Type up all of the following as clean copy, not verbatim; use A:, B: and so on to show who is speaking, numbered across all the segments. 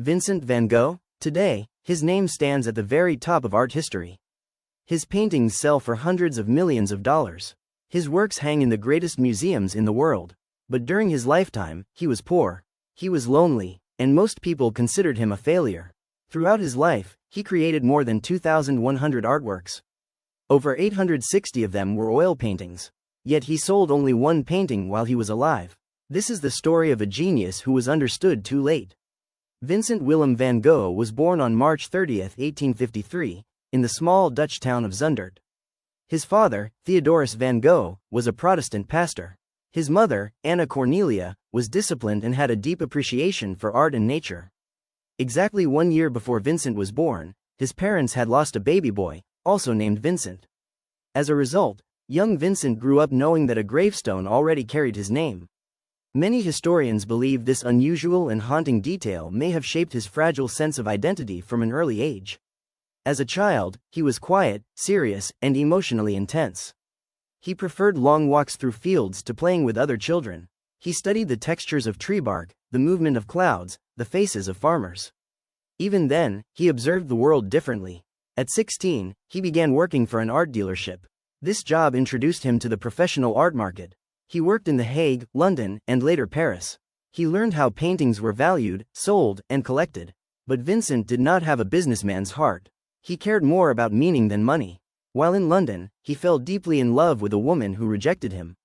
A: Vincent van Gogh? Today, his name stands at the very top of art history. His paintings sell for hundreds of millions of dollars. His works hang in the greatest museums in the world. But during his lifetime, he was poor. He was lonely, and most people considered him a failure. Throughout his life, he created more than 2,100 artworks. Over 860 of them were oil paintings. Yet he sold only one painting while he was alive. This is the story of a genius who was understood too late. Vincent Willem van Gogh was born on March 30, 1853, in the small Dutch town of Zundert. His father, Theodorus van Gogh, was a Protestant pastor. His mother, Anna Cornelia, was disciplined and had a deep appreciation for art and nature. Exactly 1 year before Vincent was born, his parents had lost a baby boy, also named Vincent. As a result, young Vincent grew up knowing that a gravestone already carried his name. Many historians believe this unusual and haunting detail may have shaped his fragile sense of identity from an early age. As a child, he was quiet, serious, and emotionally intense. He preferred long walks through fields to playing with other children. He studied the textures of tree bark, the movement of clouds, the faces of farmers. Even then, he observed the world differently. At 16, he began working for an art dealership. This job introduced him to the professional art market. He worked in The Hague, London, and later Paris. He learned how paintings were valued, sold, and collected. But Vincent did not have a businessman's heart. He cared more about meaning than money. While in London, he fell deeply in love with a woman who rejected him.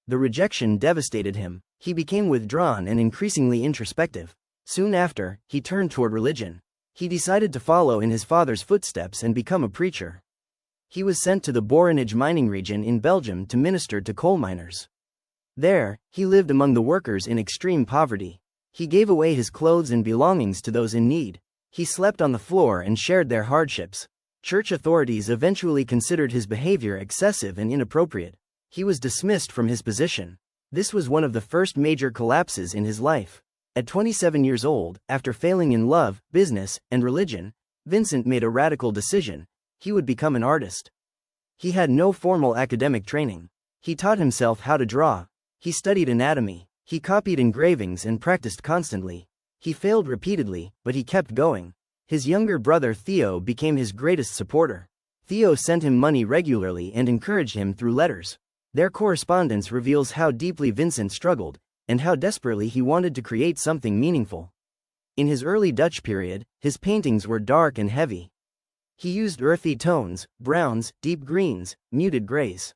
A: The rejection devastated him. He became withdrawn and increasingly introspective. Soon after, he turned toward religion. He decided to follow in his father's footsteps and become a preacher. He was sent to the Borinage mining region in Belgium to minister to coal miners. There, he lived among the workers in extreme poverty. He gave away his clothes and belongings to those in need. He slept on the floor and shared their hardships. Church authorities eventually considered his behavior excessive and inappropriate. He was dismissed from his position. This was one of the first major collapses in his life. At 27 years old, after failing in love, business, and religion, Vincent made a radical decision. He would become an artist. He had no formal academic training. He taught himself how to draw. He studied anatomy. He copied engravings and practiced constantly. He failed repeatedly, but he kept going. His younger brother Theo became his greatest supporter. Theo sent him money regularly and encouraged him through letters. Their correspondence reveals how deeply Vincent struggled, and how desperately he wanted to create something meaningful. In his early Dutch period, his paintings were dark and heavy. He used earthy tones, browns, deep greens, muted grays.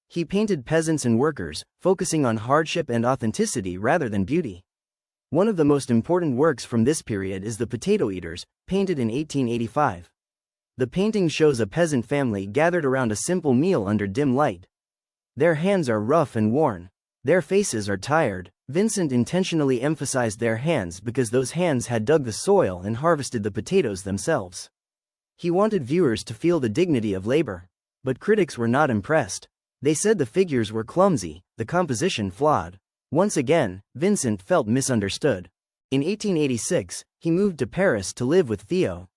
A: He painted peasants and workers, focusing on hardship and authenticity rather than beauty. One of the most important works from this period is The Potato Eaters, painted in 1885. The painting shows a peasant family gathered around a simple meal under dim light. Their hands are rough and worn. Their faces are tired. Vincent intentionally emphasized their hands because those hands had dug the soil and harvested the potatoes themselves. He wanted viewers to feel the dignity of labor. But critics were not impressed. They said the figures were clumsy, the composition flawed. Once again, Vincent felt misunderstood. In 1886, he moved to Paris to live with Theo.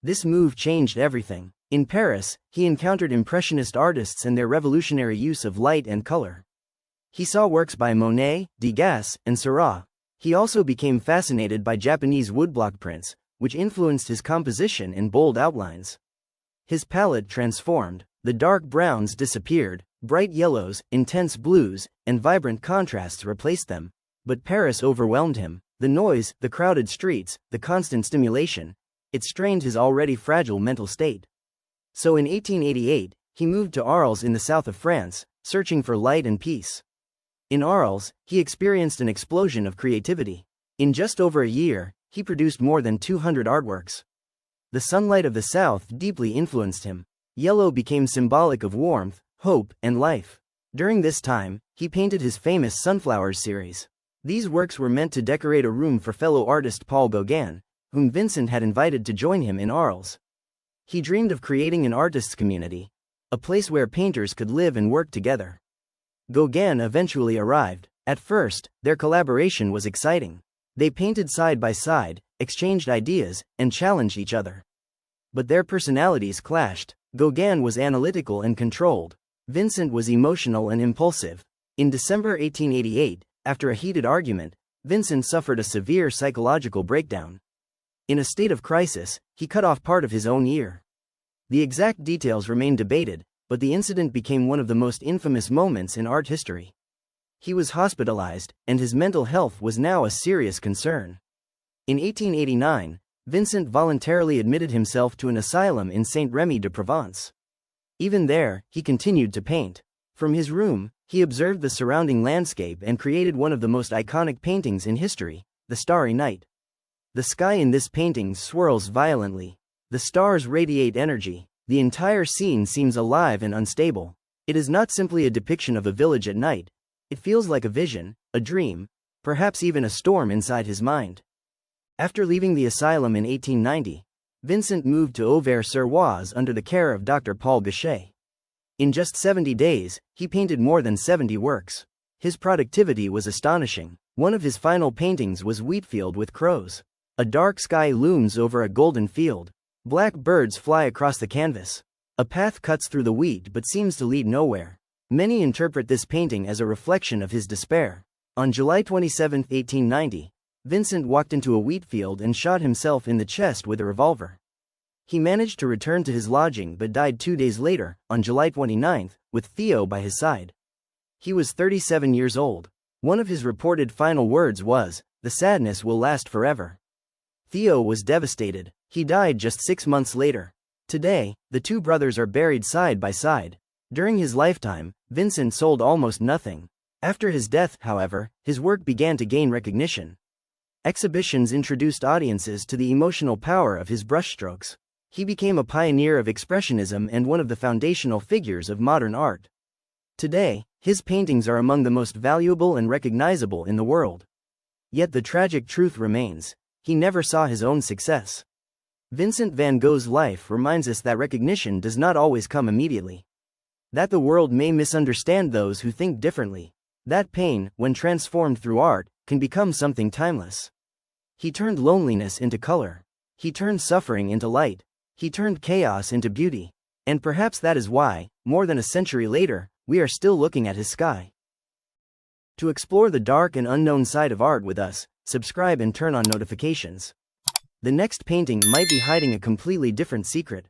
A: This move changed everything. In Paris, he encountered Impressionist artists and their revolutionary use of light and color. He saw works by Monet, Degas, and Seurat. He also became fascinated by Japanese woodblock prints, which influenced his composition and bold outlines. His palette transformed. The dark browns disappeared. Bright yellows, intense blues, and vibrant contrasts replaced them. But Paris overwhelmed him. The noise, the crowded streets, the constant stimulation. It strained his already fragile mental state. So in 1888, he moved to Arles in the south of France, searching for light and peace. In Arles, he experienced an explosion of creativity. In just over a year, he produced more than 200 artworks. The sunlight of the south deeply influenced him. Yellow became symbolic of warmth, hope, and life. During this time, he painted his famous Sunflowers series. These works were meant to decorate a room for fellow artist Paul Gauguin, whom Vincent had invited to join him in Arles. He dreamed of creating an artists' community, a place where painters could live and work together. Gauguin eventually arrived. At first, their collaboration was exciting. They painted side by side, exchanged ideas, and challenged each other. But their personalities clashed. Gauguin was analytical and controlled. Vincent was emotional and impulsive. In December 1888, after a heated argument, Vincent suffered a severe psychological breakdown. In a state of crisis, he cut off part of his own ear. The exact details remain debated, but the incident became one of the most infamous moments in art history. He was hospitalized, and his mental health was now a serious concern. In 1889, Vincent voluntarily admitted himself to an asylum in Saint-Rémy-de-Provence. Even there, he continued to paint. From his room, he observed the surrounding landscape and created one of the most iconic paintings in history, the Starry Night. The sky in this painting swirls violently. The stars radiate energy. The entire scene seems alive and unstable. It is not simply a depiction of a village at night. It feels like a vision, a dream, perhaps even a storm inside his mind. After leaving the asylum in 1890, Vincent moved to Auvers-sur-Oise under the care of Dr. Paul Gaucher. In just 70 days, he painted more than 70 works. His productivity was astonishing. One of his final paintings was Wheatfield with Crows. A dark sky looms over a golden field. Black birds fly across the canvas. A path cuts through the wheat but seems to lead nowhere. Many interpret this painting as a reflection of his despair. On July 27, 1890, Vincent walked into a wheat field and shot himself in the chest with a revolver. He managed to return to his lodging but died 2 days later, on July 29, with Theo by his side. He was 37 years old. One of his reported final words was, "The sadness will last forever." Theo was devastated. He died just 6 months later. Today, the two brothers are buried side by side. During his lifetime, Vincent sold almost nothing. After his death, however, his work began to gain recognition. Exhibitions introduced audiences to the emotional power of his brushstrokes. He became a pioneer of expressionism and one of the foundational figures of modern art. Today, his paintings are among the most valuable and recognizable in the world. Yet the tragic truth remains: he never saw his own success. Vincent van Gogh's life reminds us that recognition does not always come immediately. That the world may misunderstand those who think differently. That pain, when transformed through art, can become something timeless. He turned loneliness into color. He turned suffering into light. He turned chaos into beauty. And perhaps that is why, more than a century later, we are still looking at his sky. To explore the dark and unknown side of art with us, subscribe and turn on notifications. The next painting might be hiding a completely different secret.